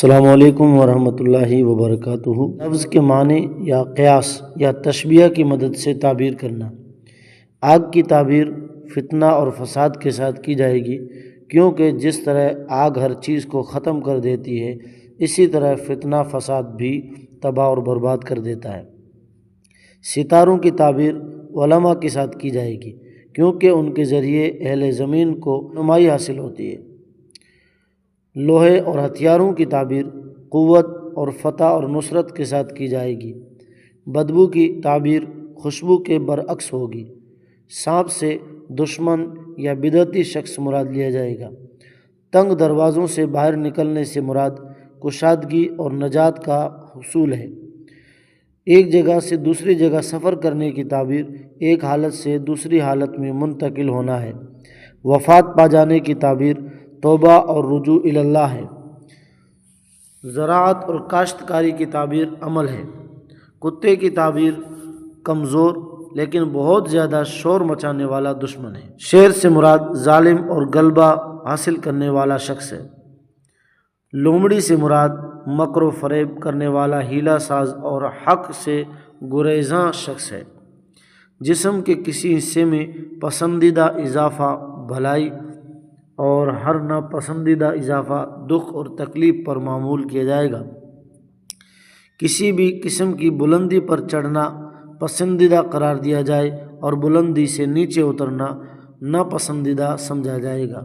السلام علیکم ورحمۃ اللہ وبرکاتہ۔ لفظ کے معنی یا قیاس یا تشبیہ کی مدد سے تعبیر کرنا۔ آگ کی تعبیر فتنہ اور فساد کے ساتھ کی جائے گی، کیونکہ جس طرح آگ ہر چیز کو ختم کر دیتی ہے، اسی طرح فتنہ فساد بھی تباہ اور برباد کر دیتا ہے۔ ستاروں کی تعبیر علماء کے ساتھ کی جائے گی، کیونکہ ان کے ذریعے اہل زمین کو رہنمائی حاصل ہوتی ہے۔ لوہے اور ہتھیاروں کی تعبیر قوت اور فتح اور نصرت کے ساتھ کی جائے گی۔ بدبو کی تعبیر خوشبو کے برعکس ہوگی۔ سانپ سے دشمن یا بدعتی شخص مراد لیا جائے گا۔ تنگ دروازوں سے باہر نکلنے سے مراد کشادگی اور نجات کا حصول ہے۔ ایک جگہ سے دوسری جگہ سفر کرنے کی تعبیر ایک حالت سے دوسری حالت میں منتقل ہونا ہے۔ وفات پا جانے کی تعبیر توبہ اور رجوع اللہ ہے۔ زراعت اور کاشتکاری کی تعبیر عمل ہے۔ کتے کی تعبیر کمزور لیکن بہت زیادہ شور مچانے والا دشمن ہے۔ شیر سے مراد ظالم اور غلبہ حاصل کرنے والا شخص ہے۔ لومڑی سے مراد مکر و فریب کرنے والا ہیلہ ساز اور حق سے گریزاں شخص ہے۔ جسم کے کسی حصے میں پسندیدہ اضافہ بھلائی اور ہر ناپسندیدہ اضافہ دکھ اور تکلیف پر معمول کیا جائے گا۔ کسی بھی قسم کی بلندی پر چڑھنا پسندیدہ قرار دیا جائے اور بلندی سے نیچے اترنا ناپسندیدہ سمجھا جائے گا۔